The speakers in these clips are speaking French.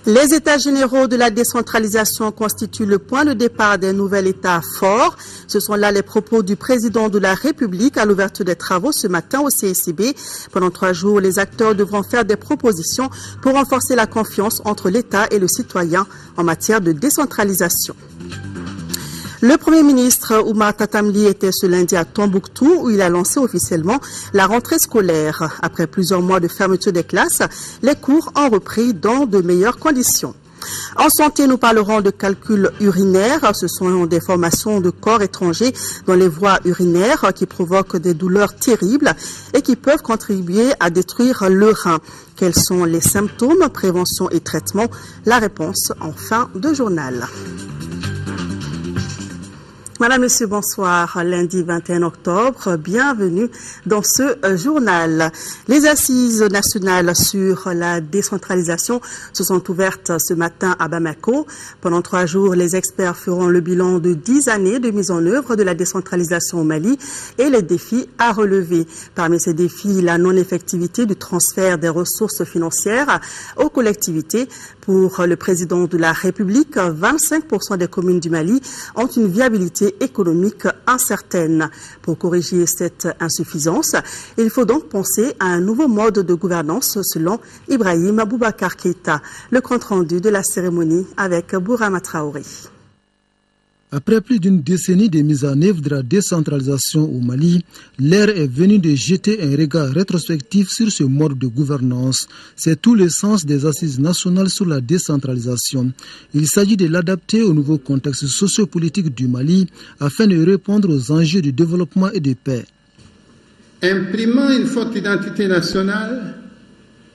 Les États généraux de la décentralisation constituent le point de départ d'un nouvel État fort. Ce sont là les propos du président de la République à l'ouverture des travaux ce matin au CSCB. Pendant 3 jours, les acteurs devront faire des propositions pour renforcer la confiance entre l'État et le citoyen en matière de décentralisation. Le Premier ministre Oumar Tatamli était ce lundi à Tombouctou où il a lancé officiellement la rentrée scolaire. Après plusieurs mois de fermeture des classes, les cours ont repris dans de meilleures conditions. En santé, nous parlerons de calcul urinaire. Ce sont des formations de corps étrangers dans les voies urinaires qui provoquent des douleurs terribles et qui peuvent contribuer à détruire le rein. Quels sont les symptômes, prévention et traitement? La réponse en fin de journal. Madame, Monsieur, bonsoir. Lundi 21 octobre, bienvenue dans ce journal. Les assises nationales sur la décentralisation se sont ouvertes ce matin à Bamako. Pendant 3 jours, les experts feront le bilan de 10 années de mise en œuvre de la décentralisation au Mali et les défis à relever. Parmi ces défis, la non-effectivité du transfert des ressources financières aux collectivités. Pour le président de la République, 25% des communes du Mali ont une viabilité économique incertaine. Pour corriger cette insuffisance, il faut donc penser à un nouveau mode de gouvernance selon Ibrahim Boubacar Keïta. Le compte-rendu de la cérémonie avec Bourama Traoré. Après plus d'une décennie de mise en œuvre de la décentralisation au Mali, l'heure est venue de jeter un regard rétrospectif sur ce mode de gouvernance. C'est tout le sens des assises nationales sur la décentralisation. Il s'agit de l'adapter au nouveau contexte sociopolitique du Mali afin de répondre aux enjeux de développement et de paix. Imprimant une forte identité nationale,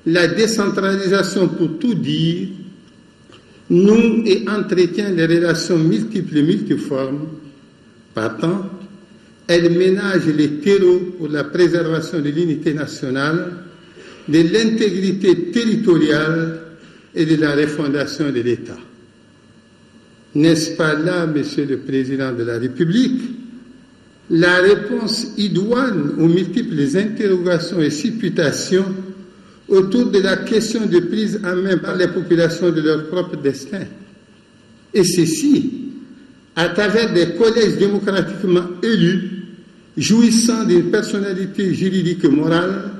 la décentralisation, pour tout dire, noue et entretient les relations multiples et multiformes. Partant, elle ménage les terreaux pour la préservation de l'unité nationale, de l'intégrité territoriale et de la refondation de l'État. N'est-ce pas là, Monsieur le Président de la République, la réponse idoine aux multiples interrogations et supputations autour de la question de prise en main par les populations de leur propre destin. Et ceci, à travers des collèges démocratiquement élus, jouissant d'une personnalité juridique et morale,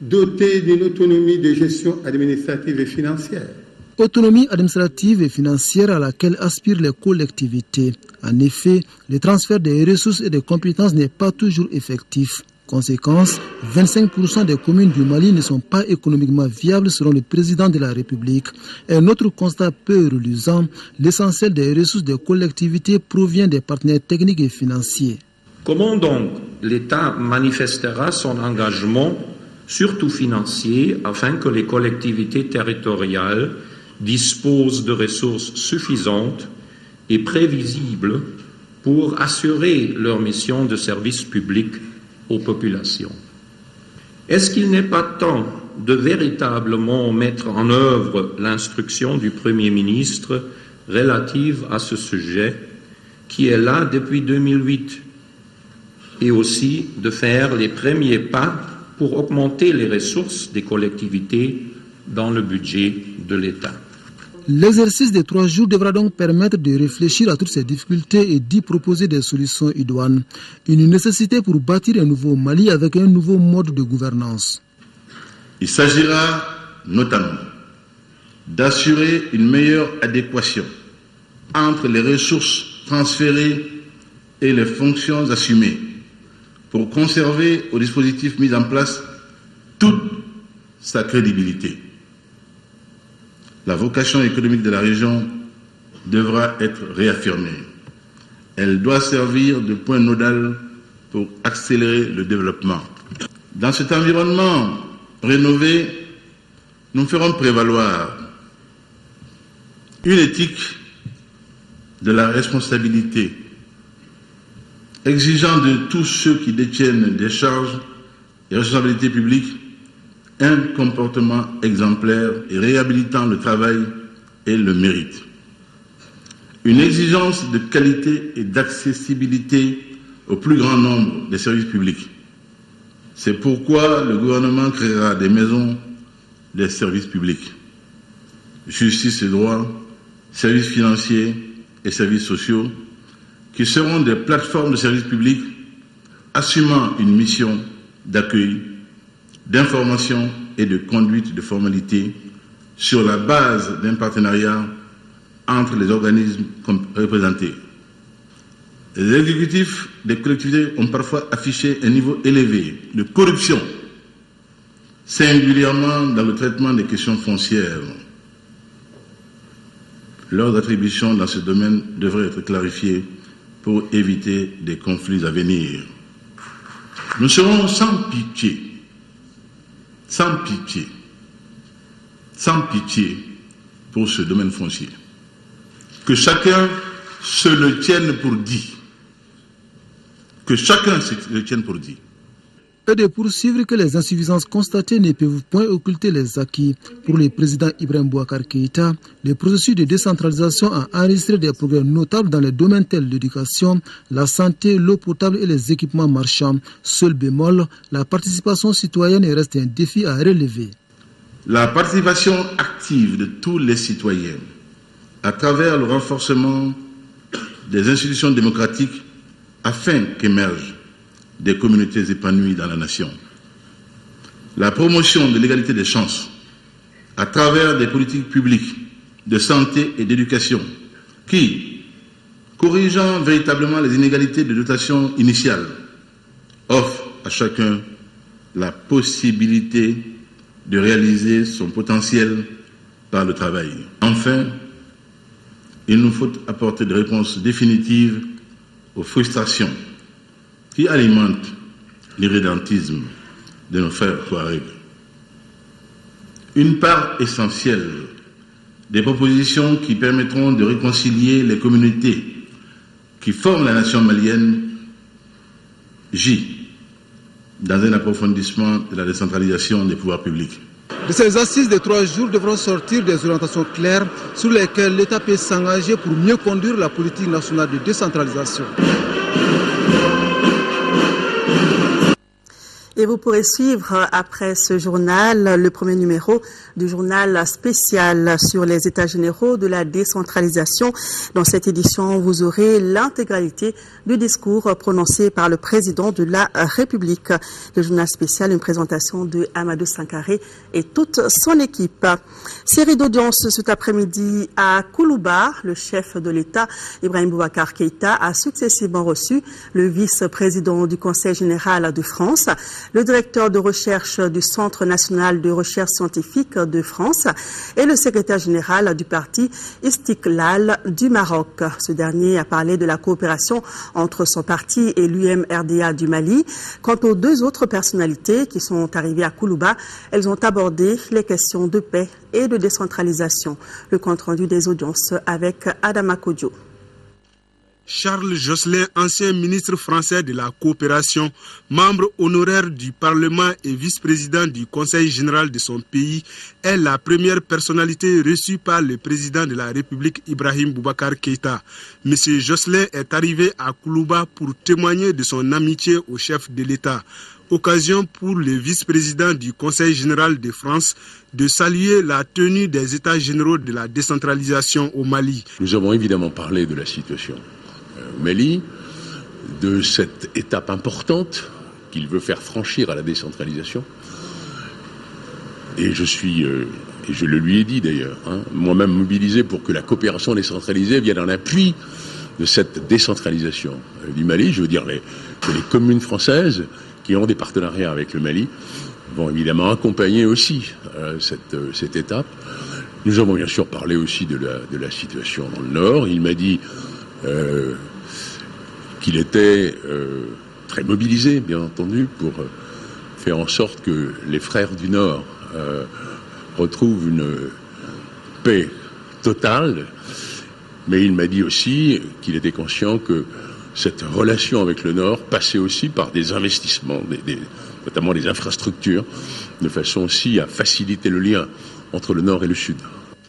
dotés d'une autonomie de gestion administrative et financière. Autonomie administrative et financière à laquelle aspirent les collectivités. En effet, le transfert des ressources et des compétences n'est pas toujours effectif. Conséquence, 25% des communes du Mali ne sont pas économiquement viables selon le président de la République. Un autre constat peu reluisant, l'essentiel des ressources des collectivités provient des partenaires techniques et financiers. Comment donc l'État manifestera son engagement, surtout financier, afin que les collectivités territoriales disposent de ressources suffisantes et prévisibles pour assurer leur mission de service public aux populations? Est-ce qu'il n'est pas temps de véritablement mettre en œuvre l'instruction du Premier ministre relative à ce sujet qui est là depuis 2008 et aussi de faire les premiers pas pour augmenter les ressources des collectivités dans le budget de l'État? L'exercice des 3 jours devra donc permettre de réfléchir à toutes ces difficultés et d'y proposer des solutions idoines. Une nécessité pour bâtir un nouveau Mali avec un nouveau mode de gouvernance. Il s'agira notamment d'assurer une meilleure adéquation entre les ressources transférées et les fonctions assumées pour conserver au dispositif mis en place toute sa crédibilité. La vocation économique de la région devra être réaffirmée. Elle doit servir de point nodal pour accélérer le développement. Dans cet environnement rénové, nous ferons prévaloir une éthique de la responsabilité, exigeant de tous ceux qui détiennent des charges et responsabilités publiques un comportement exemplaire et réhabilitant le travail et le mérite. Une exigence de qualité et d'accessibilité au plus grand nombre des services publics. C'est pourquoi le gouvernement créera des maisons des services publics. Justice et droit, services financiers et services sociaux, qui seront des plateformes de services publics assumant une mission d'accueil, d'information et de conduite de formalités sur la base d'un partenariat entre les organismes représentés. Les exécutifs des collectivités ont parfois affiché un niveau élevé de corruption, singulièrement dans le traitement des questions foncières. Leurs attributions dans ce domaine devraient être clarifiées pour éviter des conflits à venir. Nous serons sans pitié pour ce domaine foncier. Que chacun se le tienne pour dit. Que chacun se le tienne pour dit. Et de poursuivre que les insuffisances constatées ne peuvent point occulter les acquis. Pour le président Ibrahim Boubacar Keïta, le processus de décentralisation a enregistré des progrès notables dans les domaines tels l'éducation, la santé, l'eau potable et les équipements marchands. Seul bémol, la participation citoyenne reste un défi à relever. La participation active de tous les citoyens à travers le renforcement des institutions démocratiques afin qu'émergent des communautés épanouies dans la nation. La promotion de l'égalité des chances à travers des politiques publiques de santé et d'éducation qui, corrigeant véritablement les inégalités de dotation initiale, offrent à chacun la possibilité de réaliser son potentiel par le travail. Enfin, il nous faut apporter des réponses définitives aux frustrations qui alimentent l'irrédentisme de nos frères Touaregs. Une part essentielle des propositions qui permettront de réconcilier les communautés qui forment la nation malienne gît dans un approfondissement de la décentralisation des pouvoirs publics. De ces assises de 3 jours devront sortir des orientations claires sur lesquelles l'État peut s'engager pour mieux conduire la politique nationale de décentralisation. Et vous pourrez suivre après ce journal le premier numéro du journal spécial sur les états généraux de la décentralisation. Dans cette édition, vous aurez l'intégralité du discours prononcé par le président de la République. Le journal spécial, une présentation de Amadou Sankaré et toute son équipe. Série d'audience cet après-midi à Koulouba. Le chef de l'État, Ibrahim Boubacar Keïta, a successivement reçu le vice-président du Conseil général de France, le directeur de recherche du Centre national de recherche scientifique de France et le secrétaire général du parti Istiklal du Maroc. Ce dernier a parlé de la coopération entre son parti et l'UMRDA du Mali. Quant aux 2 autres personnalités qui sont arrivées à Koulouba, elles ont abordé les questions de paix et de décentralisation. Le compte-rendu des audiences avec Adama Kodjo. Charles Josselin, ancien ministre français de la coopération, membre honoraire du Parlement et vice-président du Conseil général de son pays, est la première personnalité reçue par le président de la République Ibrahim Boubacar Keïta. Monsieur Josselin est arrivé à Koulouba pour témoigner de son amitié au chef de l'État. Occasion pour le vice-président du Conseil général de France de saluer la tenue des États généraux de la décentralisation au Mali. Nous avons évidemment parlé de la situation au Mali, de cette étape importante qu'il veut faire franchir à la décentralisation. Et je suis, et je le lui ai dit d'ailleurs, moi-même mobilisé pour que la coopération décentralisée vienne en appui de cette décentralisation du Mali. Je veux dire que les communes françaises qui ont des partenariats avec le Mali vont évidemment accompagner aussi cette étape. Nous avons bien sûr parlé aussi de la situation dans le Nord. Il m'a dit qu'il était très mobilisé, bien entendu, pour faire en sorte que les frères du Nord retrouvent une paix totale. Mais il m'a dit aussi qu'il était conscient que cette relation avec le Nord passait aussi par des investissements, notamment des infrastructures, de façon aussi à faciliter le lien entre le Nord et le Sud.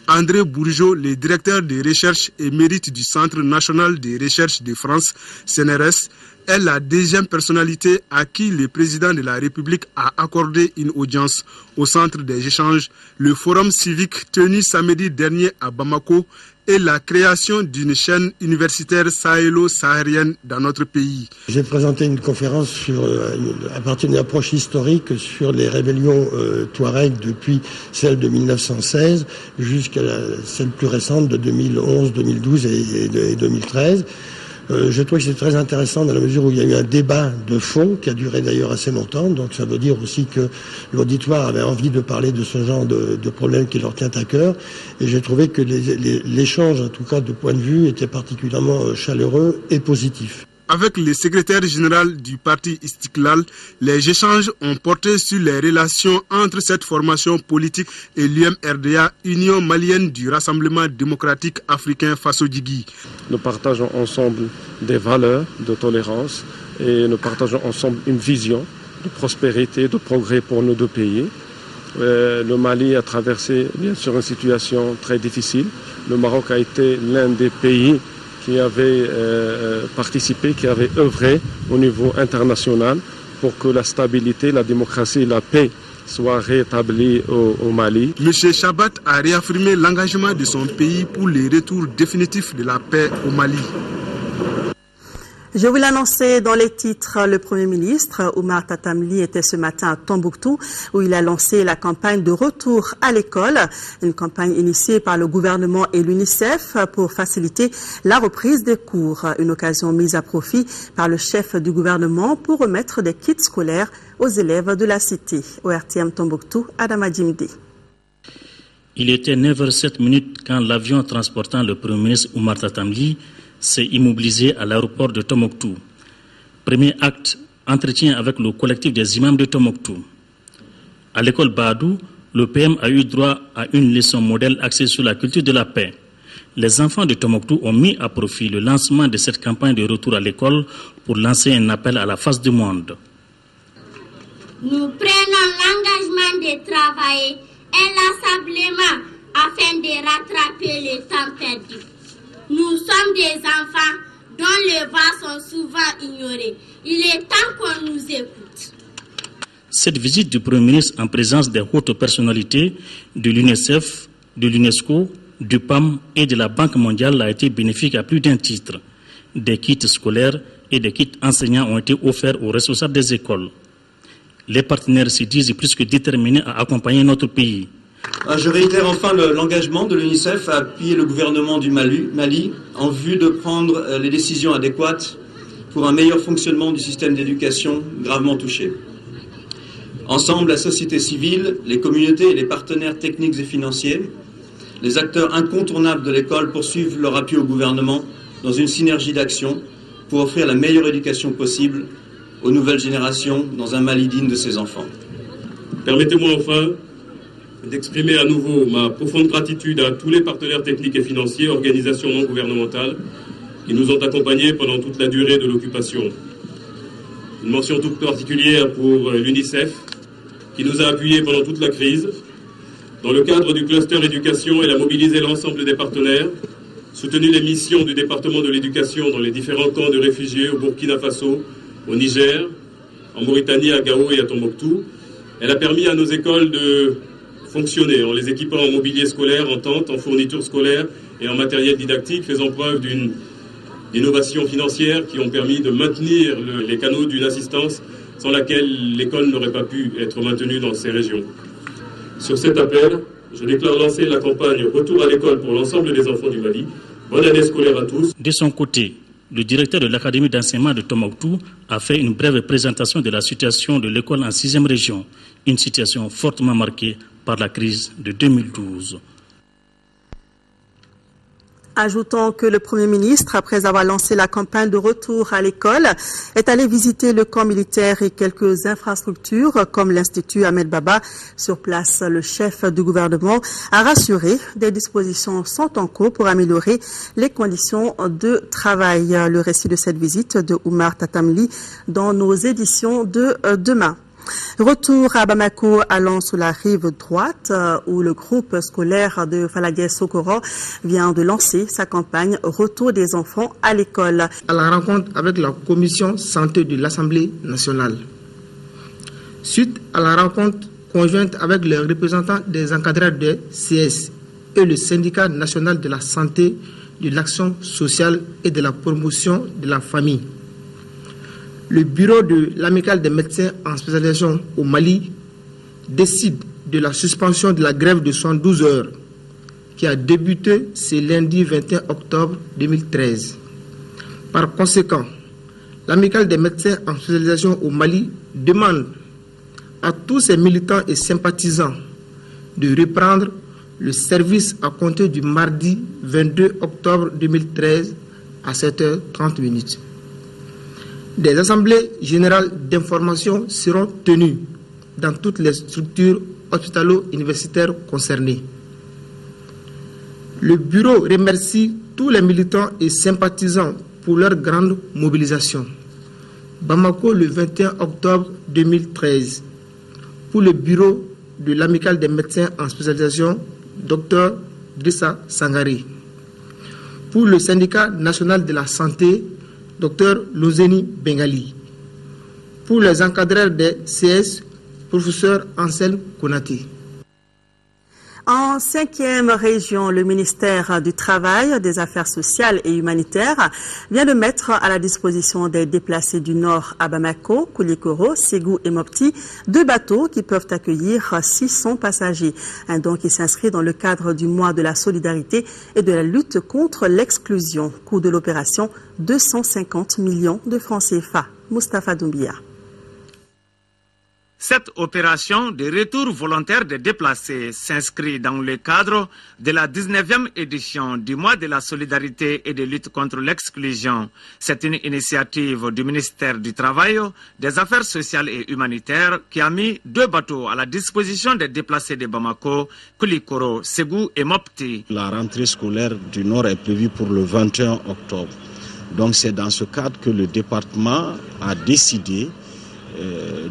André Bourgeot, le directeur de recherche émérite du Centre national de recherche de France, CNRS, est la deuxième personnalité à qui le président de la République a accordé une audience au centre des échanges, le forum civique tenu samedi dernier à Bamako et la création d'une chaîne universitaire sahélo-saharienne dans notre pays. J'ai présenté une conférence à partir d'une approche historique sur les rébellions touareg depuis celle de 1916 jusqu'à celle plus récente de 2011, 2012 et 2013. Je trouve que c'est très intéressant dans la mesure où il y a eu un débat de fond qui a duré d'ailleurs assez longtemps. Donc ça veut dire aussi que l'auditoire avait envie de parler de ce genre de problème qui leur tient à cœur. Et j'ai trouvé que l'échange, en tout cas de point de vue, était particulièrement chaleureux et positif. Avec le secrétaire général du parti Istiklal, les échanges ont porté sur les relations entre cette formation politique et l'UMRDA, Union malienne du Rassemblement démocratique africain Faso-Djigui. Nous partageons ensemble des valeurs de tolérance et nous partageons ensemble une vision de prospérité, de progrès pour nos deux pays. Le Mali a traversé bien sûr une situation très difficile. Le Maroc a été l'un des pays qui avait participé, qui avait œuvré au niveau international pour que la stabilité, la démocratie et la paix soient rétablies au Mali. M. Chabat a réaffirmé l'engagement de son pays pour le retour définitif de la paix au Mali. Je vous l'annonçais dans les titres, le Premier ministre Oumar Tatamli était ce matin à Tombouctou où il a lancé la campagne de retour à l'école, une campagne initiée par le gouvernement et l'UNICEF pour faciliter la reprise des cours, une occasion mise à profit par le chef du gouvernement pour remettre des kits scolaires aux élèves de la cité. Au RTM Tombouctou, Adama Djimdi. Il était 9h07 quand l'avion transportant le Premier ministre Oumar Tatamli s'est immobilisé à l'aéroport de Tombouctou. Premier acte, entretien avec le collectif des imams de Tombouctou. À l'école Badou, le PM a eu droit à une leçon modèle axée sur la culture de la paix. Les enfants de Tombouctou ont mis à profit le lancement de cette campagne de retour à l'école pour lancer un appel à la face du monde. Nous prenons l'engagement de travailler inlassablement afin de rattraper le temps perdu. Nous sommes des enfants dont les voix sont souvent ignorées. Il est temps qu'on nous écoute. Cette visite du Premier ministre en présence des hautes personnalités de l'UNICEF, de l'UNESCO, du PAM et de la Banque mondiale a été bénéfique à plus d'un titre. Des kits scolaires et des kits enseignants ont été offerts aux responsables des écoles. Les partenaires se disent plus que déterminés à accompagner notre pays. Je réitère enfin l'engagement de l'UNICEF à appuyer le gouvernement du Mali en vue de prendre les décisions adéquates pour un meilleur fonctionnement du système d'éducation gravement touché. Ensemble, la société civile, les communautés et les partenaires techniques et financiers, les acteurs incontournables de l'école poursuivent leur appui au gouvernement dans une synergie d'action pour offrir la meilleure éducation possible aux nouvelles générations dans un Mali digne de ses enfants. Permettez-moi enfin d'exprimer à nouveau ma profonde gratitude à tous les partenaires techniques et financiers, organisations non gouvernementales, qui nous ont accompagnés pendant toute la durée de l'occupation. Une mention toute particulière pour l'UNICEF, qui nous a appuyés pendant toute la crise. Dans le cadre du cluster éducation, elle a mobilisé l'ensemble des partenaires, soutenu les missions du département de l'éducation dans les différents camps de réfugiés au Burkina Faso, au Niger, en Mauritanie, à Gao et à Tombouctou. Elle a permis à nos écoles de fonctionner en les équipant en mobilier scolaire, en tentes, en fournitures scolaires et en matériel didactique, faisant preuve d'une innovation financière qui ont permis de maintenir les canaux d'une assistance sans laquelle l'école n'aurait pas pu être maintenue dans ces régions. Sur cet appel, je déclare lancer la campagne Retour à l'école pour l'ensemble des enfants du Mali. Bonne année scolaire à tous. De son côté, le directeur de l'Académie d'enseignement de Tombouctou a fait une brève présentation de la situation de l'école en 6e région, une situation fortement marquée par la crise de 2012. Ajoutons que le Premier ministre, après avoir lancé la campagne de retour à l'école, est allé visiter le camp militaire et quelques infrastructures comme l'Institut Ahmed Baba. Sur place, le chef du gouvernement a rassuré des dispositions sont en cours pour améliorer les conditions de travail. Le récit de cette visite de Oumar Tatamli dans nos éditions de demain. Retour à Bamako, allant sur la rive droite, où le groupe scolaire de Faladiès Sokoro vient de lancer sa campagne Retour des enfants à l'école. À la rencontre avec la commission santé de l'Assemblée nationale. Suite à la rencontre conjointe avec les représentants des encadreurs de CS et le syndicat national de la santé, de l'action sociale et de la promotion de la famille. Le bureau de l'amicale des médecins en spécialisation au Mali décide de la suspension de la grève de 112 heures qui a débuté ce lundi 21 octobre 2013. Par conséquent, l'amicale des médecins en spécialisation au Mali demande à tous ses militants et sympathisants de reprendre le service à compter du mardi 22 octobre 2013 à 7h30. Des assemblées générales d'information seront tenues dans toutes les structures hospitalo-universitaires concernées. Le bureau remercie tous les militants et sympathisants pour leur grande mobilisation. Bamako, le 21 octobre 2013. Pour le bureau de l'amicale des médecins en spécialisation, Dr Drissa Sangari. Pour le syndicat national de la santé, Dr Lozeni Bengali. Pour les encadreurs des CS, professeur Anselme Konati. En 5e région, le ministère du Travail, des Affaires sociales et humanitaires vient de mettre à la disposition des déplacés du Nord à Bamako, Koulikoro, Ségou et Mopti 2 bateaux qui peuvent accueillir 600 passagers. Un don qui s'inscrit dans le cadre du mois de la solidarité et de la lutte contre l'exclusion. Coût de l'opération, 250 millions de francs CFA. Moustapha Doumbia. Cette opération de retour volontaire des déplacés s'inscrit dans le cadre de la 19e édition du mois de la solidarité et de lutte contre l'exclusion. C'est une initiative du ministère du Travail, des Affaires sociales et humanitaires qui a mis 2 bateaux à la disposition des déplacés de Bamako, Koulikoro, Ségou et Mopti. La rentrée scolaire du Nord est prévue pour le 21 octobre. Donc c'est dans ce cadre que le département a décidé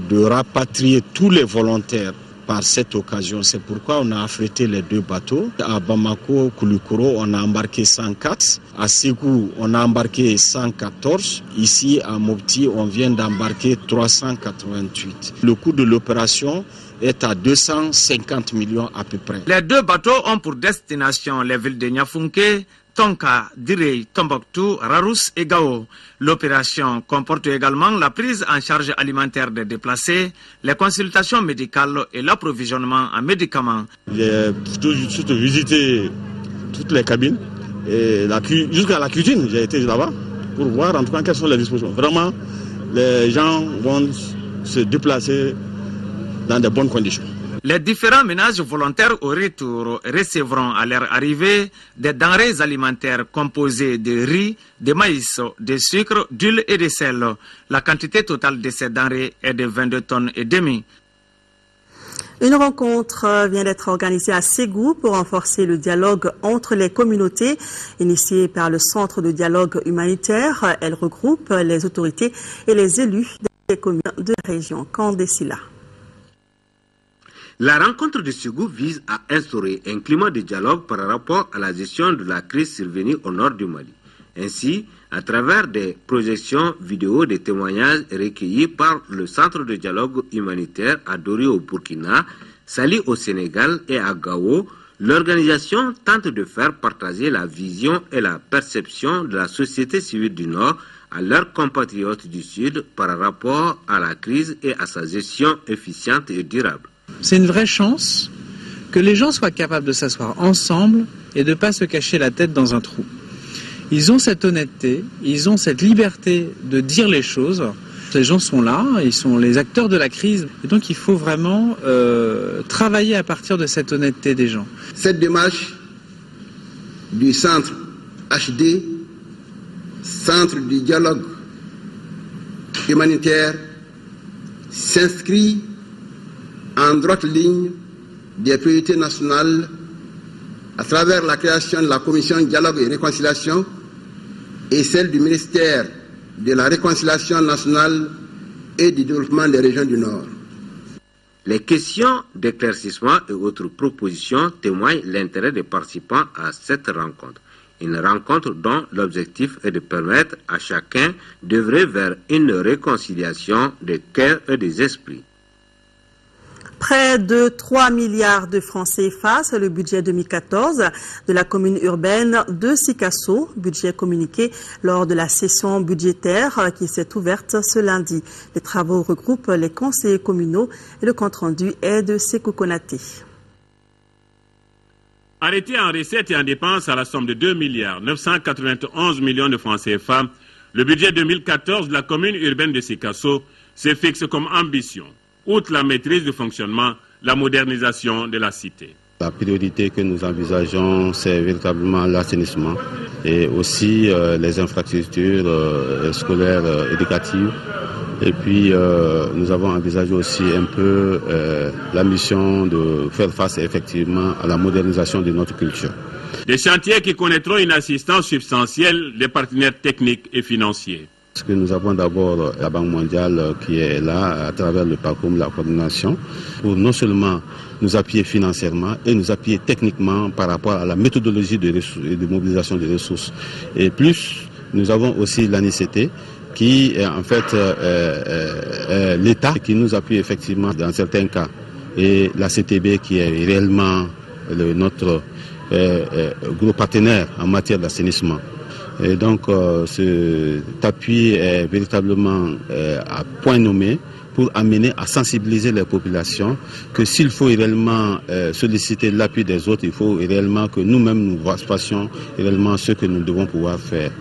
de rapatrier tous les volontaires par cette occasion. C'est pourquoi on a affrété les 2 bateaux. À Bamako, Koulikoro, on a embarqué 104. À Ségou, on a embarqué 114. Ici, à Mopti, on vient d'embarquer 388. Le coût de l'opération est à 250 millions à peu près. Les 2 bateaux ont pour destination les villes de Niafunké, Tonka, Direy, Tombouctou, Rarous et Gao. L'opération comporte également la prise en charge alimentaire des déplacés, les consultations médicales et l'approvisionnement en médicaments. J'ai surtout visité toutes les cabines et jusqu'à la cuisine. J'ai été là-bas pour voir en tout cas quelles sont les dispositions. Vraiment, les gens vont se déplacer dans de bonnes conditions. Les différents ménages volontaires au retour recevront à leur arrivée des denrées alimentaires composées de riz, de maïs, de sucre, d'huile et de sel. La quantité totale de ces denrées est de 22 tonnes et demie. Une rencontre vient d'être organisée à Ségou pour renforcer le dialogue entre les communautés. Initiée par le Centre de dialogue humanitaire, elle regroupe les autorités et les élus des communes de la région. Kandesila. La rencontre de Ségou vise à instaurer un climat de dialogue par rapport à la gestion de la crise survenue au nord du Mali. Ainsi, à travers des projections vidéo des témoignages recueillis par le Centre de dialogue humanitaire à Dori au Burkina, Sali au Sénégal et à Gao, l'organisation tente de faire partager la vision et la perception de la société civile du Nord à leurs compatriotes du Sud par rapport à la crise et à sa gestion efficiente et durable. C'est une vraie chance que les gens soient capables de s'asseoir ensemble et de ne pas se cacher la tête dans un trou. Ils ont cette honnêteté, ils ont cette liberté de dire les choses. Les gens sont là, ils sont les acteurs de la crise. Et donc il faut vraiment travailler à partir de cette honnêteté des gens. Cette démarche du centre HD, Centre du dialogue humanitaire, s'inscrit en droite ligne des priorités nationales à travers la création de la commission dialogue et réconciliation et celle du ministère de la réconciliation nationale et du développement des régions du Nord. Les questions d'éclaircissement et autres propositions témoignent l'intérêt des participants à cette rencontre. Une rencontre dont l'objectif est de permettre à chacun d'œuvrer vers une réconciliation des cœurs et des esprits. Près de 3 milliards de francs CFA, c'est le budget 2014 de la commune urbaine de Sikasso, budget communiqué lors de la session budgétaire qui s'est ouverte ce lundi. Les travaux regroupent les conseillers communaux et le compte-rendu est de Sekou Konaté. Arrêté en recettes et en dépenses à la somme de 2 milliards 991 millions de francs CFA, le budget 2014 de la commune urbaine de Sikasso se fixe comme ambition, outre la maîtrise du fonctionnement, la modernisation de la cité. La priorité que nous envisageons, c'est véritablement l'assainissement et aussi les infrastructures scolaires éducatives. Et puis, nous avons envisagé aussi un peu la mission de faire face effectivement à la modernisation de notre culture. Des chantiers qui connaîtront une assistance substantielle des partenaires techniques et financiers. Parce que nous avons d'abord la Banque mondiale qui est là à travers le parcours de la coordination pour non seulement nous appuyer financièrement et nous appuyer techniquement par rapport à la méthodologie de mobilisation des ressources. Et plus, nous avons aussi l'ANICT qui est en fait l'État qui nous appuie effectivement dans certains cas et la CTB qui est réellement notre gros partenaire en matière d'assainissement. Et donc cet appui est véritablement à point nommé pour amener à sensibiliser les populations que s'il faut réellement solliciter l'appui des autres, il faut réellement que nous-mêmes nous fassions réellement ce que nous devons pouvoir faire.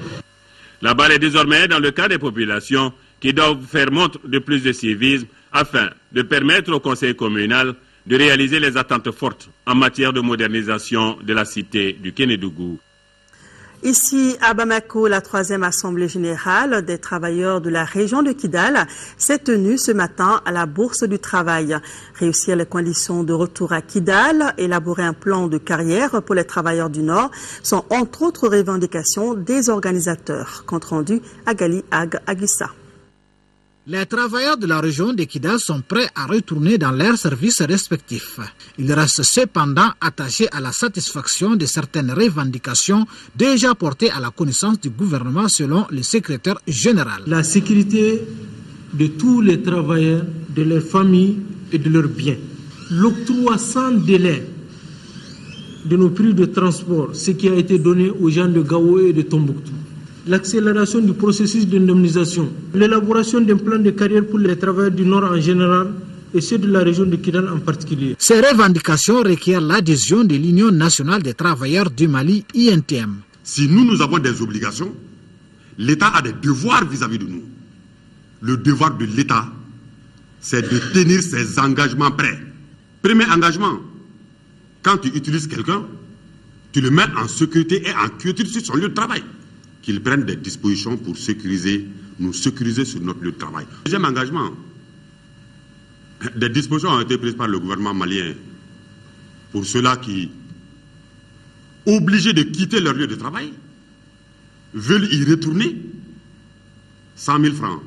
La balle est désormais dans le cas des populations qui doivent faire montre de plus de civisme afin de permettre au conseil communal de réaliser les attentes fortes en matière de modernisation de la cité du Kénédougou. Ici, à Bamako, la 3e Assemblée générale des travailleurs de la région de Kidal s'est tenue ce matin à la Bourse du Travail. Réussir les conditions de retour à Kidal, élaborer un plan de carrière pour les travailleurs du Nord sont entre autres revendications des organisateurs. Compte rendu à Gali Ag Aguissa. Les travailleurs de la région de Kidal sont prêts à retourner dans leurs services respectifs. Ils restent cependant attachés à la satisfaction de certaines revendications déjà portées à la connaissance du gouvernement selon le secrétaire général. La sécurité de tous les travailleurs, de leurs familles et de leurs biens. L'octroi sans délai de nos prix de transport, ce qui a été donné aux gens de Gao et de Tombouctou. L'accélération du processus d'indemnisation, l'élaboration d'un plan de carrière pour les travailleurs du Nord en général et ceux de la région de Kidal en particulier. Ces revendications requièrent l'adhésion de l'Union nationale des travailleurs du Mali, INTM. Si nous avons des obligations, l'État a des devoirs vis-à-vis de nous. Le devoir de l'État, c'est de tenir ses engagements prêts. Premier engagement, quand tu utilises quelqu'un, tu le mets en sécurité et en quiétude sur son lieu de travail. Qu'ils prennent des dispositions pour nous sécuriser sur notre lieu de travail. Deuxième engagement, des dispositions ont été prises par le gouvernement malien pour ceux-là qui, obligés de quitter leur lieu de travail, veulent y retourner. 100 000 francs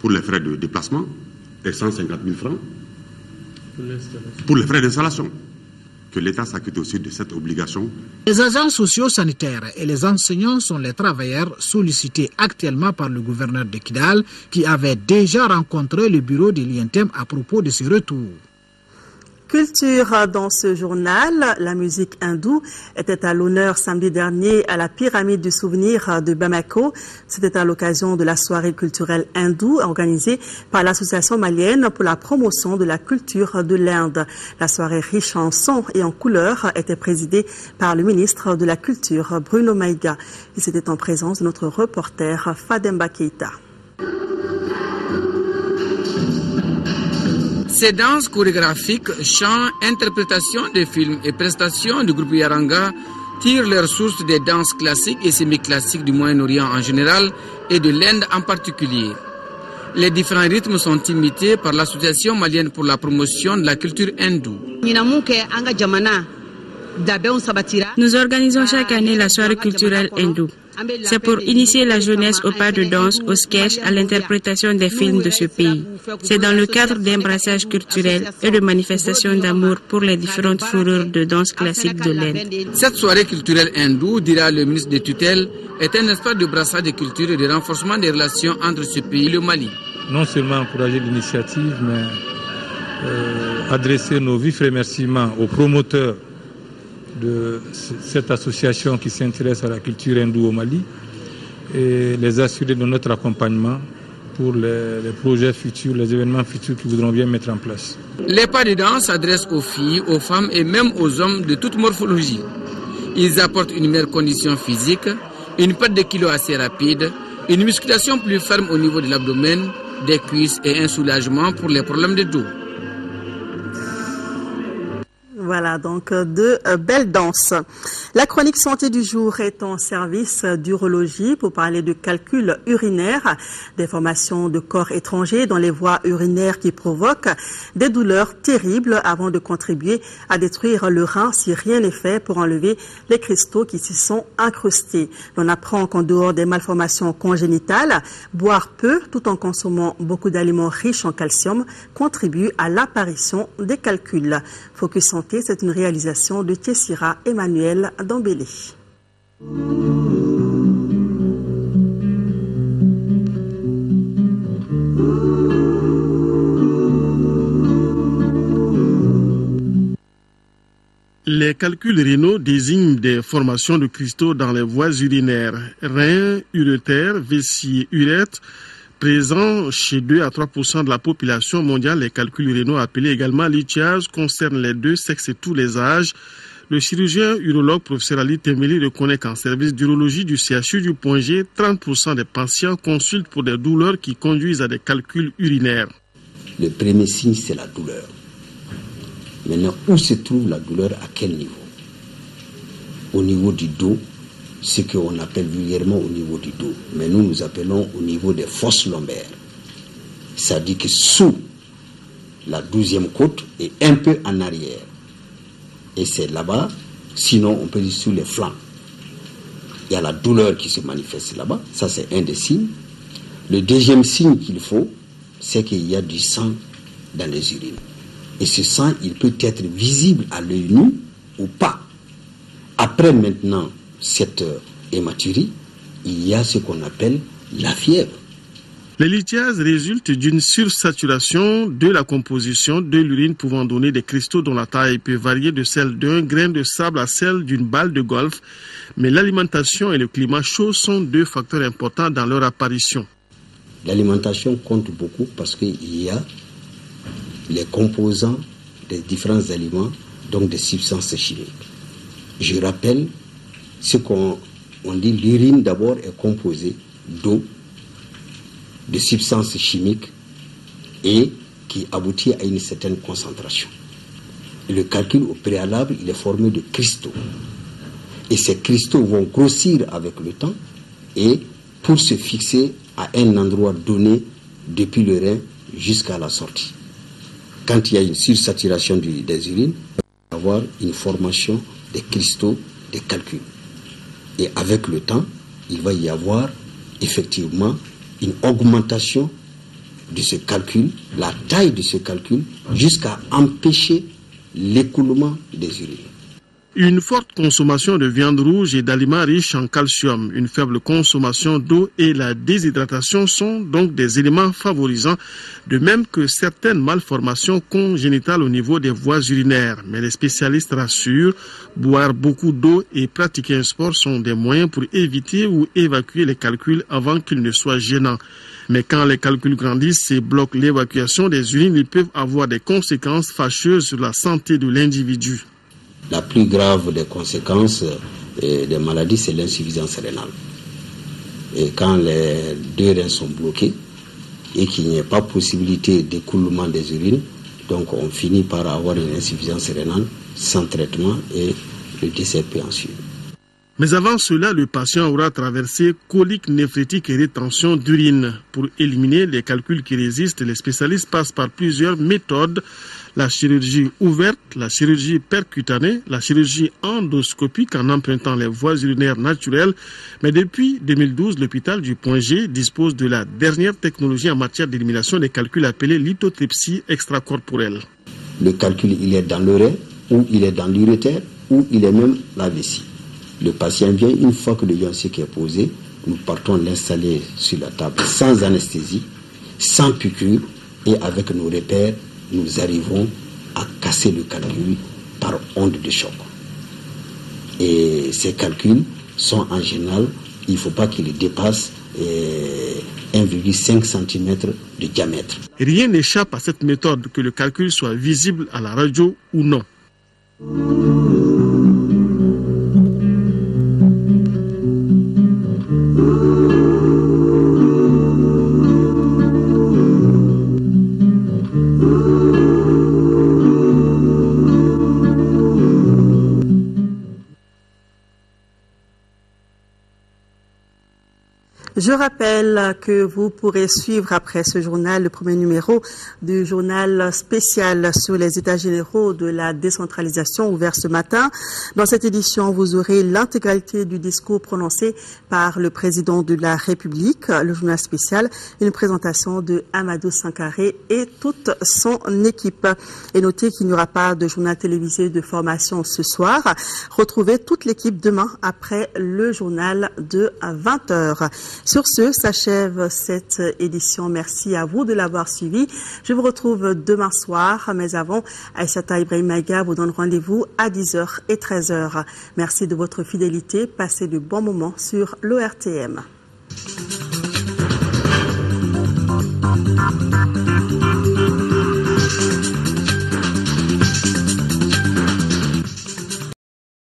pour les frais de déplacement et 150 000 francs pour les frais d'installation. Que l'État s'acquitte aussi de cette obligation. Les agents socio-sanitaires et les enseignants sont les travailleurs sollicités actuellement par le gouverneur de Kidal qui avait déjà rencontré le bureau de l'INTM à propos de ce retour. Culture dans ce journal, la musique hindoue était à l'honneur samedi dernier à la pyramide du souvenir de Bamako. C'était à l'occasion de la soirée culturelle hindoue organisée par l'association malienne pour la promotion de la culture de l'Inde. La soirée riche en sons et en couleurs était présidée par le ministre de la Culture, Bruno Maïga. Et c'était en présence de notre reporter Fademba Keita. Ces danses chorégraphiques, chants, interprétations de films et prestations du groupe Yaranga tirent leurs sources des danses classiques et semi-classiques du Moyen-Orient en général et de l'Inde en particulier. Les différents rythmes sont imités par l'Association malienne pour la promotion de la culture hindoue. Nous organisons chaque année la soirée culturelle hindoue. C'est pour initier la jeunesse au pas de danse, au sketch, à l'interprétation des films de ce pays. C'est dans le cadre d'un brassage culturel et de manifestations d'amour pour les différentes fourrures de danse classique de l'Inde. Cette soirée culturelle hindoue, dira le ministre de tutelle, est un espace de brassage de culture et de renforcement des relations entre ce pays et le Mali. Non seulement encourager l'initiative, mais adresser nos vifs remerciements aux promoteurs de cette association qui s'intéresse à la culture hindoue au Mali et les assurer de notre accompagnement pour les projets futurs, les événements futurs qu'ils voudront bien mettre en place. Les pas de danse s'adressent aux filles, aux femmes et même aux hommes de toute morphologie. Ils apportent une meilleure condition physique, une perte de kilos assez rapide, une musculation plus ferme au niveau de l'abdomen, des cuisses et un soulagement pour les problèmes de dos. Voilà, donc de belles danses. La chronique santé du jour est en service d'urologie pour parler de calcul urinaire, des formations de corps étrangers dans les voies urinaires qui provoquent des douleurs terribles avant de contribuer à détruire le rein si rien n'est fait pour enlever les cristaux qui s'y sont incrustés. On apprend qu'en dehors des malformations congénitales, boire peu tout en consommant beaucoup d'aliments riches en calcium contribue à l'apparition des calculs. Focus Santé, c'est une réalisation de Tessira Emmanuel Dambélé. Les calculs rénaux désignent des formations de cristaux dans les voies urinaires, reins, urétères, vessie, urètre. Présents chez 2 à 3% de la population mondiale, les calculs rénaux appelés également lithiase concernent les deux sexes et tous les âges. Le chirurgien urologue professeur Ali Tembeli reconnaît qu'en service d'urologie du CHU du Point G, 30% des patients consultent pour des douleurs qui conduisent à des calculs urinaires. Le premier signe, c'est la douleur. Maintenant, où se trouve la douleur, à quel niveau? Au niveau du dos, ce qu'on appelle vulgairement au niveau du dos, mais nous appelons au niveau des fosses lombaires. C'est-à-dire que sous la 12e côte et un peu en arrière. Et c'est là-bas, sinon on peut dire sous les flancs. Il y a la douleur qui se manifeste là-bas, ça c'est un des signes. Le deuxième signe qu'il faut, c'est qu'il y a du sang dans les urines. Et ce sang, il peut être visible à l'œil nu ou pas. Après maintenant cette hématurie, il y a ce qu'on appelle la fièvre. Les lithiases résultent d'une sursaturation de la composition de l'urine pouvant donner des cristaux dont la taille peut varier de celle d'un grain de sable à celle d'une balle de golf. Mais l'alimentation et le climat chaud sont deux facteurs importants dans leur apparition. L'alimentation compte beaucoup parce qu'il y a les composants des différents aliments, donc des substances chimiques. Je rappelle ce qu'on dit, l'urine d'abord est composée d'eau, de substances chimiques et qui aboutit à une certaine concentration. Et le calcul au préalable, il est formé de cristaux. Et ces cristaux vont grossir avec le temps et pour se fixer à un endroit donné depuis le rein jusqu'à la sortie. Quand il y a une sursaturation des urines, il va y avoir une formation des cristaux, des calculs. Et avec le temps, il va y avoir effectivement une augmentation de ce calcul, la taille de ce calcul, jusqu'à empêcher l'écoulement des urines. Une forte consommation de viande rouge et d'aliments riches en calcium, une faible consommation d'eau et la déshydratation sont donc des éléments favorisants, de même que certaines malformations congénitales au niveau des voies urinaires. Mais les spécialistes rassurent, boire beaucoup d'eau et pratiquer un sport sont des moyens pour éviter ou évacuer les calculs avant qu'ils ne soient gênants. Mais quand les calculs grandissent et bloquent l'évacuation des urines, ils peuvent avoir des conséquences fâcheuses sur la santé de l'individu. La plus grave des conséquences des maladies, c'est l'insuffisance rénale. Et quand les deux reins sont bloqués et qu'il n'y a pas possibilité d'écoulement des urines, donc on finit par avoir une insuffisance rénale sans traitement et le décès peut en suivre. Mais avant cela, le patient aura traversé colique néphrétique et rétention d'urine. Pour éliminer les calculs qui résistent, les spécialistes passent par plusieurs méthodes. La chirurgie ouverte, la chirurgie percutanée, la chirurgie endoscopique en empruntant les voies urinaires naturelles. Mais depuis 2012, l'hôpital du Point G dispose de la dernière technologie en matière d'élimination des calculs appelée lithotripsie extracorporelle. Le calcul, il est dans l'oreille, ou il est dans l'urétère, ou il est même la vessie. Le patient vient, une fois que le diagnostic est posé, nous partons l'installer sur la table sans anesthésie, sans piqûre, et avec nos repères, nous arrivons à casser le calcul par onde de choc. Et ces calculs sont en général, il ne faut pas qu'ils dépassent 1,5 cm de diamètre. Rien n'échappe à cette méthode, que le calcul soit visible à la radio ou non. Je rappelle que vous pourrez suivre après ce journal le premier numéro du journal spécial sur les états généraux de la décentralisation ouvert ce matin. Dans cette édition, vous aurez l'intégralité du discours prononcé par le président de la République. Le journal spécial, une présentation de Amadou Sankaré et toute son équipe. Et notez qu'il n'y aura pas de journal télévisé de formation ce soir. Retrouvez toute l'équipe demain après le journal de 20h. Sur ce, s'achève cette édition. Merci à vous de l'avoir suivi. Je vous retrouve demain soir, mais avant, Aïssata Ibrahim Maïga vous donne rendez-vous à 10h et 13h. Merci de votre fidélité. Passez de bons moments sur l'ORTM.